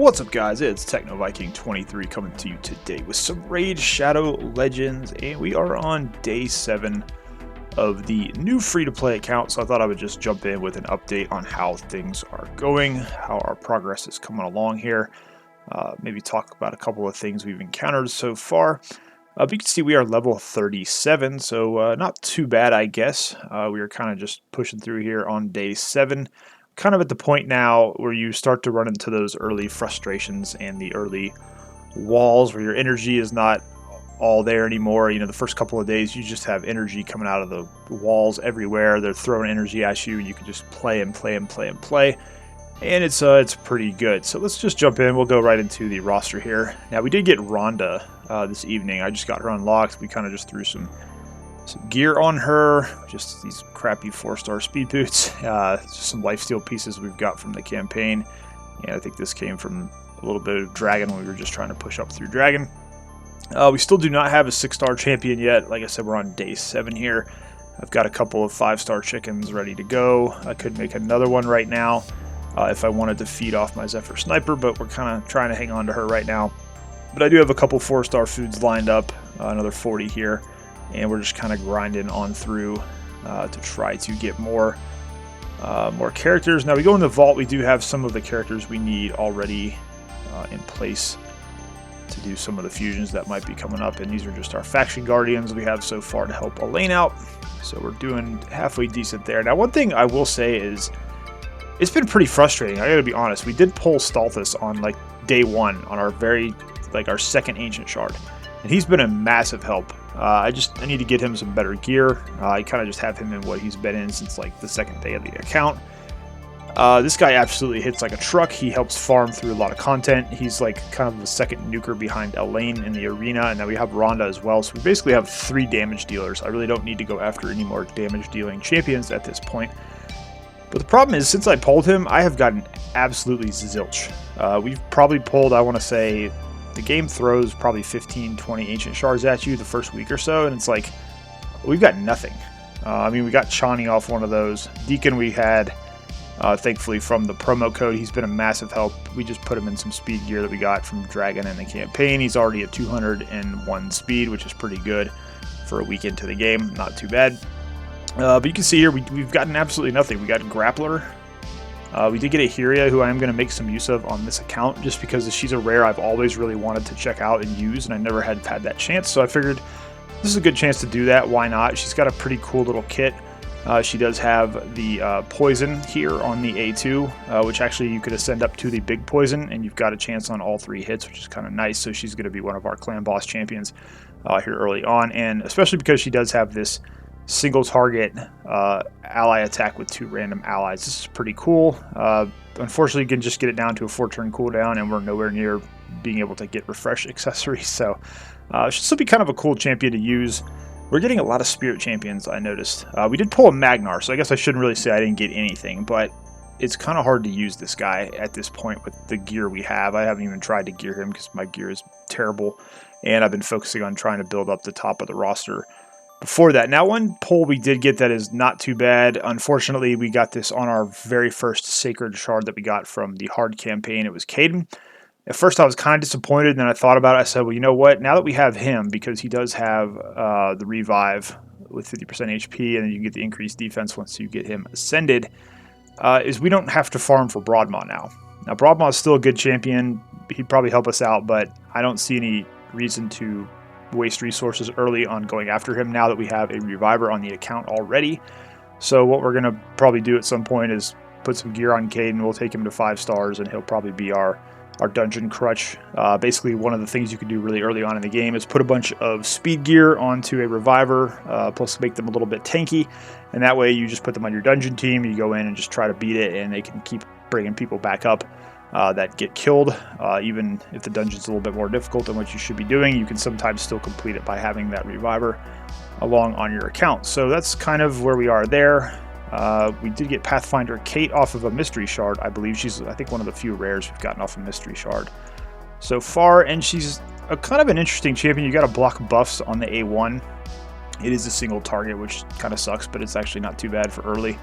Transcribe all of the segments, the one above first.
What's up, guys? It's Techno Viking 23 coming to you today with some Raid Shadow Legends, and we are on day 7 of the new free-to-play account, so I thought I would just jump in with an update on how things are going, how our progress is coming along here, maybe talk about a couple of things we've encountered so far. But you can see we are level 37, so not too bad, I guess. We are kind of just pushing through here on day 7. Kind of at the point now where you start to run into those early frustrations and the early walls where your energy is not all there anymore. You know, the first couple of days you just have energy coming out of the walls everywhere. They're throwing energy at you. You can just play and play and play and play, and it's pretty good. So let's just jump in. We'll go right into the roster here. Now, we did get Rhonda this evening. I just got her unlocked. We kind of just threw some gear on her, just these crappy 4-star speed boots, just some lifesteal pieces we've got from the campaign, and I think this came from a little bit of Dragon when we were just trying to push up through Dragon. We still do not have a 6-star champion yet. Like I said, we're on day 7 here. I've got a couple of 5-star chickens ready to go. I could make another one right now if I wanted to feed off my Zephyr Sniper, but we're kind of trying to hang on to her right now. But I do have a couple 4-star foods lined up, another 40 here. And we're just kind of grinding on through to try to get more characters. Now we go in the vault. We do have some of the characters we need already in place to do some of the fusions that might be coming up. And these are just our faction guardians we have so far to help Elaine out. So we're doing halfway decent there. Now, one thing I will say is it's been pretty frustrating. I got to be honest. We did pull Stalthus on like day 1 on our our second ancient shard, and he's been a massive help. I need to get him some better gear. I kind of just have him in what he's been in since like the second day of the account. This guy absolutely hits like a truck. He helps farm through a lot of content. He's like kind of the second nuker behind Elaine in the arena, and now we have Rhonda as well. So we basically have 3 damage dealers. I really don't need to go after any more damage dealing champions at this point. But the problem is, since I pulled him, I have gotten absolutely zilch. We've probably pulled, I want to say, the game throws probably 15, 20 ancient shards at you the first week or so, and it's like, we've got nothing. I mean, we got Chani off one of those. Deacon we had, thankfully, from the promo code. He's been a massive help. We just put him in some speed gear that we got from Dragon in the campaign. He's already at 201 speed, which is pretty good for a week into the game. Not too bad. But you can see here, we've gotten absolutely nothing. We got Grappler. We did get a Hyria, who I am going to make some use of on this account, just because she's a rare I've always really wanted to check out and use, and I never had that chance, so I figured this is a good chance to do that. Why not? She's got a pretty cool little kit. She does have the poison here on the A2, which actually you could ascend up to the big poison, and you've got a chance on all 3 hits, which is kind of nice, so she's going to be one of our clan boss champions here early on, and especially because she does have this single target ally attack with 2 random allies. This is pretty cool. Unfortunately, you can just get it down to a 4-turn cooldown, and we're nowhere near being able to get refresh accessories, so it should still be kind of a cool champion to use. We're getting a lot of spirit champions, I noticed. We did pull a Magnar, so I guess I shouldn't really say I didn't get anything, but it's kind of hard to use this guy at this point with the gear we have. I haven't even tried to gear him because my gear is terrible, and I've been focusing on trying to build up the top of the roster before that. Now, one pull we did get that is not too bad. Unfortunately, we got this on our very first sacred shard that we got from the hard campaign. It was Caden. At first, I was kind of disappointed, and then I thought about it. I said, well, you know what? Now that we have him, because he does have the revive with 50% HP, and then you get the increased defense once you get him ascended, is we don't have to farm for Broadmaw now. Now, Broadmaw is still a good champion. He'd probably help us out, but I don't see any reason to waste resources early on going after him now that we have a reviver on the account already. So what we're going to probably do at some point is put some gear on Caden. We'll take him to 5 stars, and he'll probably be our dungeon crutch. Basically, one of the things you can do really early on in the game is put a bunch of speed gear onto a reviver, plus make them a little bit tanky, and that way you just put them on your dungeon team, you go in and just try to beat it, and they can keep bringing people back up that get killed. Even if the dungeon's a little bit more difficult than what you should be doing, you can sometimes still complete it by having that reviver along on your account. So that's kind of where we are there. We did get Pathfinder Kate off of a mystery shard. I believe she's, I think, one of the few rares we've gotten off a mystery shard so far, and she's a kind of an interesting champion. You got to block buffs on the A1. It is a single target, which kind of sucks, but it's actually not too bad for early.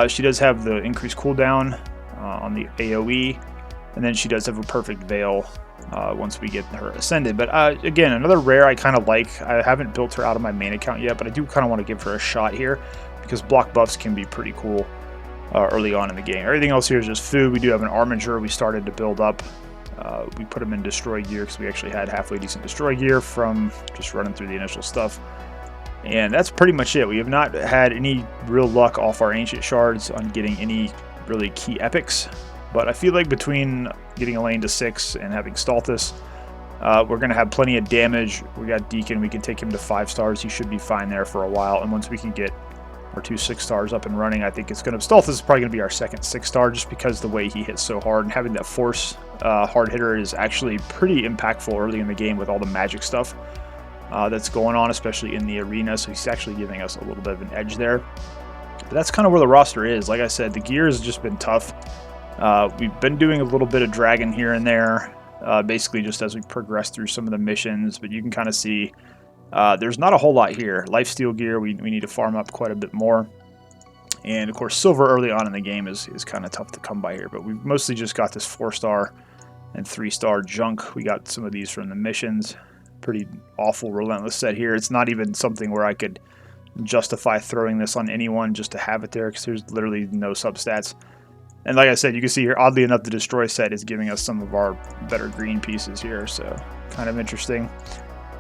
She does have the increased cooldown on the AoE. And then she does have a perfect veil once we get her ascended. But again, another rare I kind of like. I haven't built her out of my main account yet, but I do kind of want to give her a shot here because block buffs can be pretty cool early on in the game. Everything else here is just food. We do have an armiger we started to build up. We put them in destroy gear because we actually had halfway decent destroy gear from just running through the initial stuff. And that's pretty much it. We have not had any real luck off our ancient shards on getting any really key epics. But I feel like between getting Elaine to 6 and having Stalthus, we're going to have plenty of damage. We got Deacon. We can take him to 5 stars. He should be fine there for a while. And once we can get our 2 6 stars up and running, I think it's going to... Stalthus is probably going to be our second 6 star just because the way he hits so hard. And having that force hard hitter is actually pretty impactful early in the game with all the magic stuff that's going on, especially in the arena. So he's actually giving us a little bit of an edge there. But that's kind of where the roster is. Like I said, the gear has just been tough. We've been doing a little bit of dragon here and there, basically just as we progress through some of the missions, but you can kind of see there's not a whole lot here. Lifesteal gear, we need to farm up quite a bit more. And of course, silver early on in the game is kind of tough to come by here, but we've mostly just got this 4-star and 3-star junk. We got some of these from the missions. Pretty awful relentless set here. It's not even something where I could justify throwing this on anyone just to have it there because there's literally no substats. And like I said, you can see here, oddly enough, the destroy set is giving us some of our better green pieces here, so kind of interesting.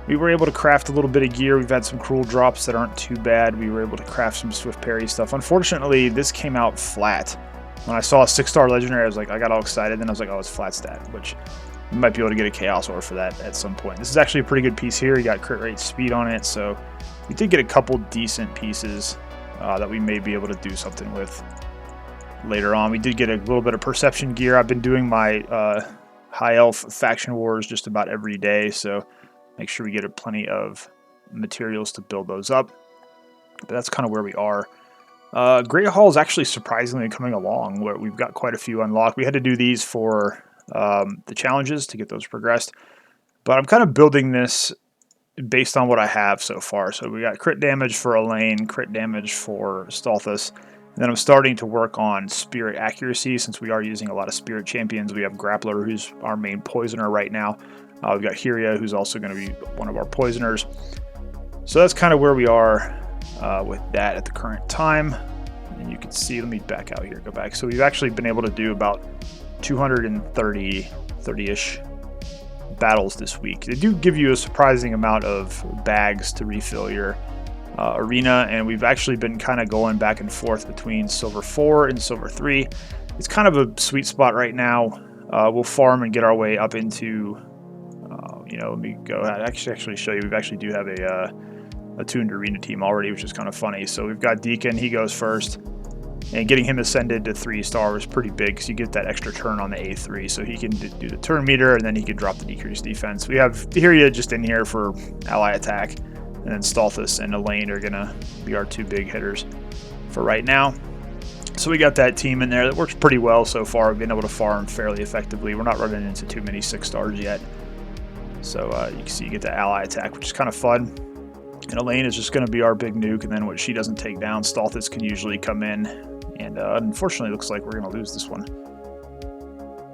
We were able to craft a little bit of gear. We've had some cruel drops that aren't too bad. We were able to craft some swift parry stuff. Unfortunately, this came out flat. When I saw a 6-star legendary, I was like, I got all excited. Then I was like, oh, it's flat stat, which you might be able to get a chaos ore for that at some point. This is actually a pretty good piece here. You got crit rate speed on it, so we did get a couple decent pieces that we may be able to do something with later on. We did get a little bit of perception gear. I've been doing my high elf faction wars just about every day, so make sure we get plenty of materials to build those up. But that's kind of where we are. Great Hall is actually surprisingly coming along, where we've got quite a few unlocked. We had to do these for the challenges to get those progressed, but I'm kind of building this based on what I have so far. So we got crit damage for Elaine, crit damage for Stalthus. And then I'm starting to work on spirit accuracy since we are using a lot of spirit champions. We have Grappler, who's our main poisoner right now. We've got Hyria, who's also going to be one of our poisoners. So that's kind of where we are with that at the current time. And you can see, let me back out here, go back. So we've actually been able to do about 230-ish battles this week. They do give you a surprising amount of bags to refill your arena, and we've actually been kind of going back and forth between silver 4 and silver 3. It's kind of a sweet spot right now. We'll farm and get our way up into let me go ahead actually show you. We actually do have a tuned arena team already, which is kind of funny. So we've got Deacon, he goes first, and getting him ascended to 3-star was pretty big because you get that extra turn on the A3, so he can do the turn meter and then he can drop the decreased defense. We have Hyria just in here for ally attack. And then Stalthus and Elaine are going to be our 2 big hitters for right now. So we got that team in there. That works pretty well so far. We've been able to farm fairly effectively. We're not running into too many 6-stars yet. So you can see you get the ally attack, which is kind of fun. And Elaine is just going to be our big nuke. And then what she doesn't take down, Stalthus can usually come in. And unfortunately, it looks like we're going to lose this one.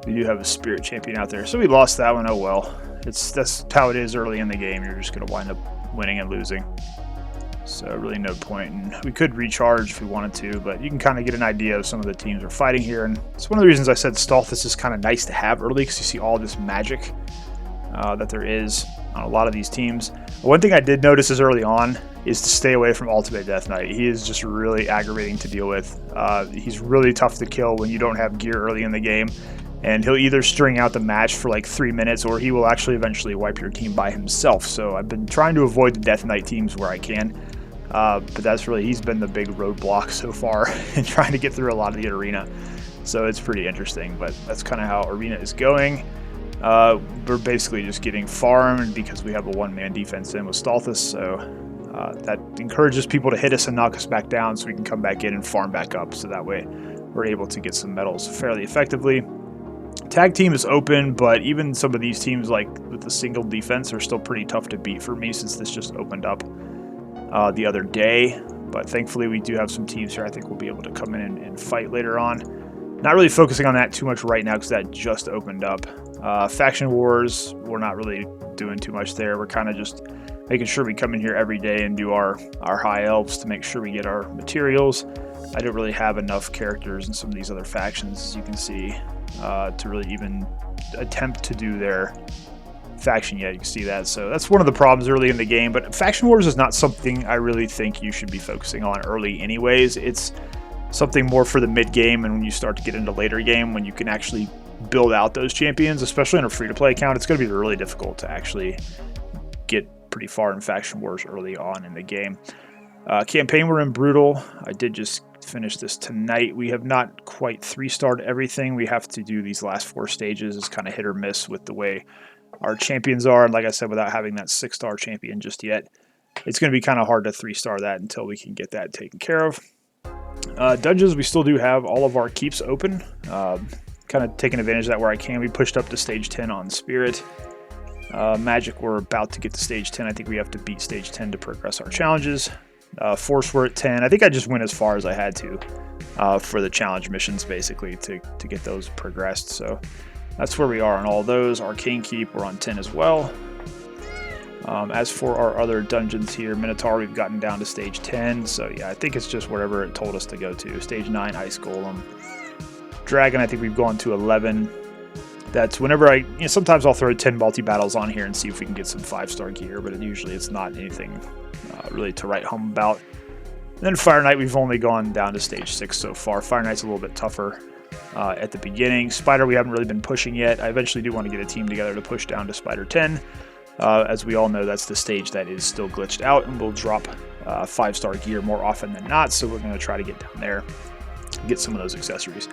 We do have a spirit champion out there. So we lost that one. Oh well. That's how it is early in the game. You're just going to wind up winning and losing, so really no point. And we could recharge if we wanted to, but you can kind of get an idea of some of the teams we're fighting here, and it's one of the reasons I said Stalthus is kind of nice to have early, because you see all this magic that there is on a lot of these teams. One thing I did notice is early on is to stay away from Ultimate Death Knight. He is just really aggravating to deal with. He's really tough to kill when you don't have gear early in the game. And he'll either string out the match for like 3 minutes, or he will actually eventually wipe your team by himself. So I've been trying to avoid the Death Knight teams where I can. But that's really, he's been the big roadblock so far in trying to get through a lot of the arena. So it's pretty interesting, but that's kind of how arena is going. We're basically just getting farmed because we have a 1-man defense in with Stalthus. So that encourages people to hit us and knock us back down so we can come back in and farm back up. So that way we're able to get some medals fairly effectively. Tag team is open, but even some of these teams, like with the single defense, are still pretty tough to beat for me since this just opened up the other day. But thankfully, we do have some teams here I think we'll be able to come in and fight later on. Not really focusing on that too much right now because that just opened up. Faction Wars, we're not really doing too much there. We're kind of just making sure we come in here every day and do our high elves to make sure we get our materials. I don't really have enough characters in some of these other factions, as you can see, to really even attempt to do their faction yet. You can see that. So that's one of the problems early in the game. But Faction Wars is not something I really think you should be focusing on early anyways. It's something more for the mid game, and when you start to get into later game, when you can actually build out those champions, especially in a free-to-play account, it's going to be really difficult to actually get pretty far in Faction Wars early on in the game. Campaign, we're in Brutal. I did just finish this tonight. We have not quite 3-starred everything. We have to do these last 4 stages. It's kind of hit or miss with the way our champions are, and like I said, without having that 6-star champion just yet, it's going to be kind of hard to 3-star that until we can get that taken care of. Dungeons, we still do have all of our keeps open. Kind of taking advantage of that where I can. We pushed up to stage 10 on Spirit. Magic, we're about to get to stage 10. I think we have to beat stage 10 to progress our challenges. Force, we're at 10. I think I just went as far as I had to for the challenge missions, basically, to get those progressed. So that's where we are on all those. Arcane Keep, we're on 10 as well. As for our other dungeons here, Minotaur, we've gotten down to stage 10. So yeah, I think it's just wherever it told us to go to. Stage 9, Ice Golem. Dragon, I think we've gone to 11. That's whenever sometimes I'll throw 10 multi-battles on here and see if we can get some 5-star gear, but usually it's not anything really to write home about. And then Fire Knight, we've only gone down to stage 6 so far. Fire Knight's a little bit tougher at the beginning. Spider, we haven't really been pushing yet. I eventually do want to get a team together to push down to Spider 10. As we all know, that's the stage that is still glitched out and will drop 5-star gear more often than not, so we're going to try to get down there and get some of those accessories.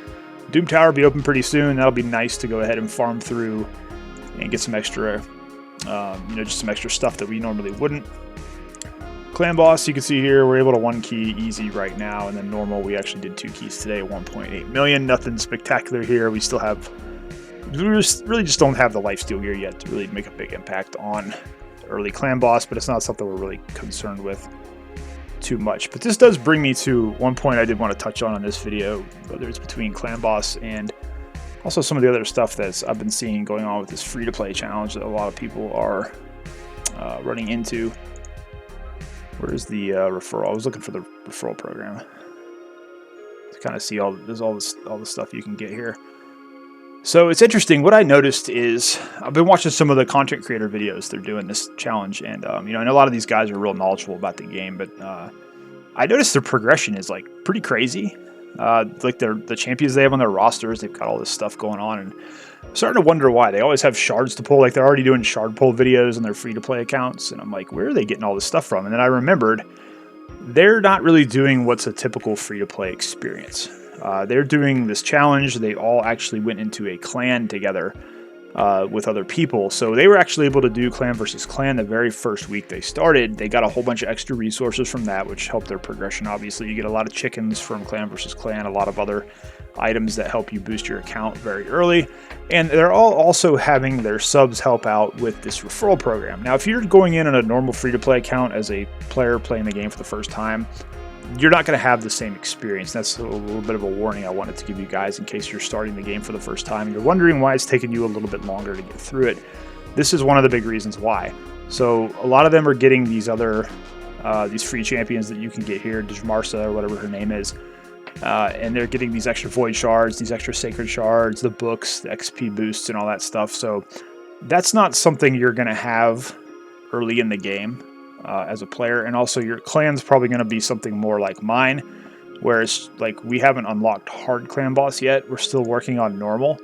Doom Tower will be open pretty soon. That'll be nice to go ahead and farm through and get some extra, just some extra stuff that we normally wouldn't. Clan Boss, you can see here, we're able to 1 key easy right now, and then normal, we actually did 2 keys today at 1.8 million. Nothing spectacular here. We still have, we really just don't have the lifesteal gear yet to really make a big impact on early Clan Boss, but it's not something we're really concerned with too much. But this does bring me to one point I did want to touch on this video, whether it's between Clan Boss and also some of the other stuff that I've been seeing going on with this free-to-play challenge that a lot of people are running into. Where's the referral? I was looking for the referral program to kind of see all the stuff you can get here. So it's interesting. What I noticed is I've been watching some of the content creator videos they're doing this challenge, and I know a lot of these guys are real knowledgeable about the game, but I noticed their progression is like pretty crazy. Like the champions they have on their rosters, they've got all this stuff going on, and I'm starting to wonder why. They always have shards to pull. Like they're already doing shard pull videos on their free-to-play accounts, and I'm like, where are they getting all this stuff from? And then I remembered they're not really doing what's a typical free-to-play experience. They're doing this challenge. They all actually went into a clan together with other people. So they were actually able to do clan versus clan the very first week they started. They got a whole bunch of extra resources from that, which helped their progression. Obviously, you get a lot of chickens from clan versus clan, a lot of other items that help you boost your account very early. And they're all also having their subs help out with this referral program. Now, if you're going in on a normal free-to-play account as a player playing the game for the first time, you're not going to have the same experience. That's a little bit of a warning I wanted to give you guys in case you're starting the game for the first time and you're wondering why it's taking you a little bit longer to get through it. This is one of the big reasons why. So a lot of them are getting these other these free champions that you can get here, Djmarsa or whatever her name is, and they're getting these extra void shards, these extra sacred shards, the books, the XP boosts, and all that stuff. So that's not something you're going to have early in the game as a player. And also your clan's probably going to be something more like mine, whereas like we haven't unlocked hard clan boss yet. We're still working on normal.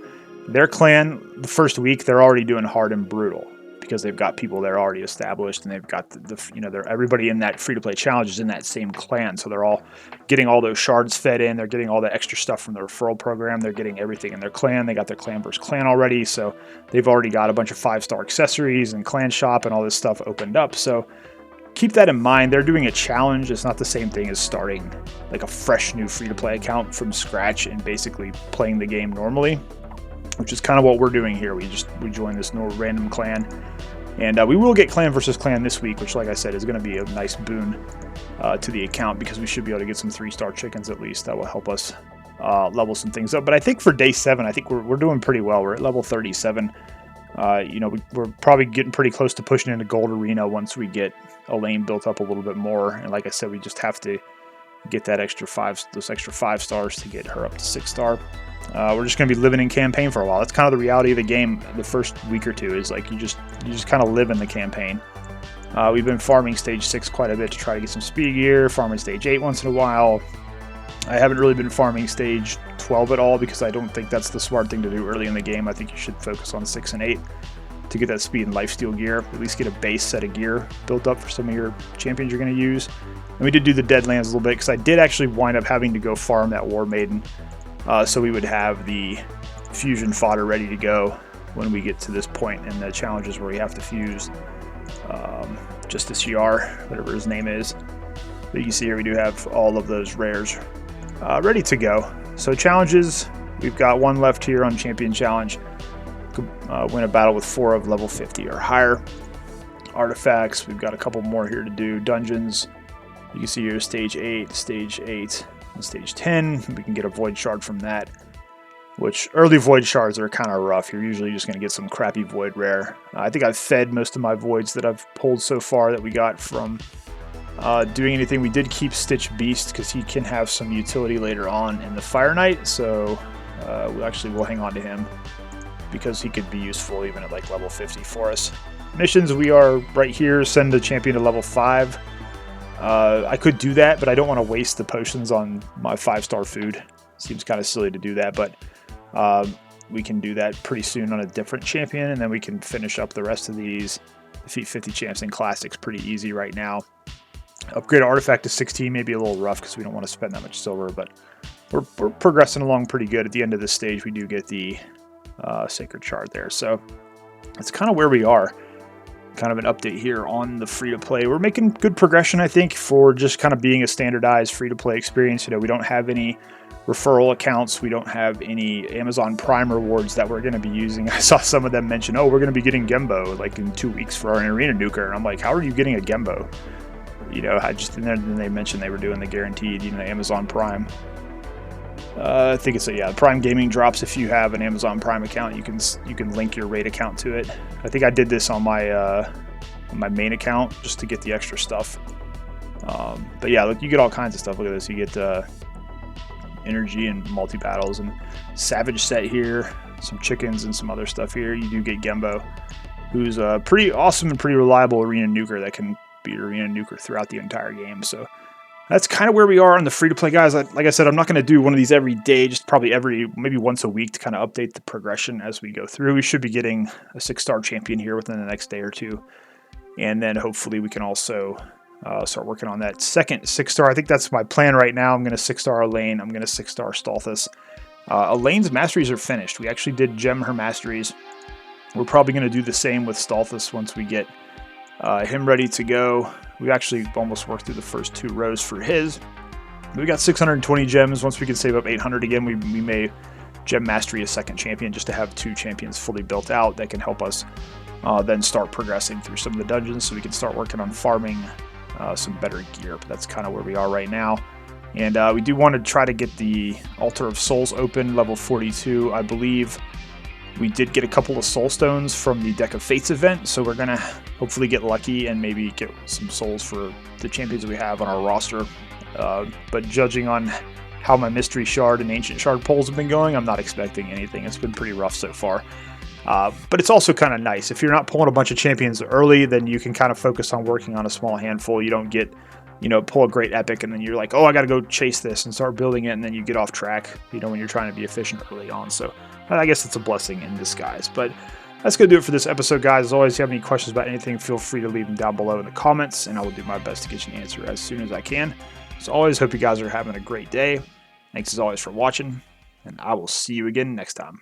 Their clan, the first week, they're already doing hard and brutal because they've got people there already established, and they've got they're everybody in that free-to-play challenge is in that same clan, so they're all getting all those shards fed in. They're getting all the extra stuff from the referral program. They're getting everything in their clan. They got their clan versus clan already, so they've already got a bunch of 5-star accessories and clan shop and all this stuff opened up. So keep that in mind. They're doing a challenge. It's not the same thing as starting like a fresh new free-to-play account from scratch and basically playing the game normally, which is kind of what we're doing here. We join this random clan, and we will get clan versus clan this week, which, like I said, is going to be a nice boon to the account because we should be able to get some 3-star chickens at least. That will help us level some things up. But I think for day 7, I think we're doing pretty well. We're at level 37. You know, we're probably getting pretty close to pushing into Gold Arena once we get Elaine built up a little bit more. And like I said, we just have to get that those extra 5 stars to get her up to 6 star. We're just going to be living in campaign for a while. That's kind of the reality of the game. The first week or two is like you just kind of live in the campaign. We've been farming stage 6 quite a bit to try to get some speed gear, farming stage 8 once in a while. I haven't really been farming stage 12 at all because I don't think that's the smart thing to do early in the game. I think you should focus on 6 and 8 to get that speed and lifesteal gear. At least get a base set of gear built up for some of your champions you're going to use. And we did do the Deadlands a little bit because I did actually wind up having to go farm that War Maiden. So we would have the fusion fodder ready to go when we get to this point in the challenges where we have to fuse Justice Yar, whatever his name is. But you can see here we do have all of those rares ready to go. So challenges, we've got 1 left here on Champion Challenge. Win a battle with 4 of level 50 or higher. Artifacts, we've got a couple more here to do. Dungeons, you can see here stage 8, and stage 10. We can get a Void Shard from that, which early Void Shards are kind of rough. You're usually just going to get some crappy Void Rare. I think I've fed most of my Voids that I've pulled so far that we got from doing anything. We did keep Stitch Beast because he can have some utility later on in the Fire Knight, so we'll hang on to him because he could be useful even at like level 50 for us. Missions, we are right here, send a champion to level 5. I could do that, but I don't want to waste the potions on my 5-star food. Seems kind of silly to do that, but we can do that pretty soon on a different champion, and then we can finish up the rest of these. Defeat 50 champs in Classics pretty easy right now. Upgrade artifact to 16 may be a little rough because we don't want to spend that much silver, but we're progressing along pretty good. At the end of this stage, we do get the Sacred Shard there, so that's kind of where we are. Kind of an update here on the free-to-play. We're making good progression, I think, for just kind of being a standardized free-to-play experience. You know, we don't have any referral accounts. We don't have any Amazon Prime rewards that we're going to be using. I saw some of them mention, oh, we're going to be getting Gembo like in 2 weeks for our arena nuker. And I'm like, how are you getting a Gembo? You know, then they mentioned they were doing the guaranteed, you know, Amazon Prime. I think it's Prime Gaming drops. If you have an Amazon Prime account, you can link your Raid account to it. I think I did this on my main account just to get the extra stuff. But yeah, look, you get all kinds of stuff. Look at this. You get energy and multi battles and Savage set here, some chickens and some other stuff here. You do get Gembo, who's a pretty awesome and pretty reliable arena nuker that can be an arena nuker throughout the entire game. So that's kind of where we are on the free-to-play, guys. Like I said, I'm not going to do one of these every day, just probably maybe once a week to kind of update the progression as we go through. We should be getting a 6-star champion here within the next day or two. And then hopefully we can also start working on that second 6-star. I think that's my plan right now. I'm going to 6-star Elaine. I'm going to 6-star Stalthus. Elaine's masteries are finished. We actually did gem her masteries. We're probably going to do the same with Stalthus once we get him ready to go. We actually almost worked through the first 2 rows for his. We got 620 gems. Once we can save up 800 again, we may gem mastery a second champion just to have 2 champions fully built out that can help us then start progressing through some of the dungeons so we can start working on farming some better gear. But that's kind of where we are right now. And we do want to try to get the Altar of Souls open, level 42, I believe. We did get a couple of soul stones from the Deck of Fates event, so we're going to hopefully get lucky and maybe get some souls for the champions we have on our roster. But judging on how my Mystery Shard and Ancient Shard pulls have been going, I'm not expecting anything. It's been pretty rough so far. But it's also kind of nice. If you're not pulling a bunch of champions early, then you can kind of focus on working on a small handful. You don't get, pull a great epic and then you're like, oh, I got to go chase this and start building it, and then you get off track, when you're trying to be efficient early on. So I guess it's a blessing in disguise. But that's going to do it for this episode, guys. As always, if you have any questions about anything, feel free to leave them down below in the comments, and I will do my best to get you an answer as soon as I can. As always, hope you guys are having a great day. Thanks as always for watching, and I will see you again next time.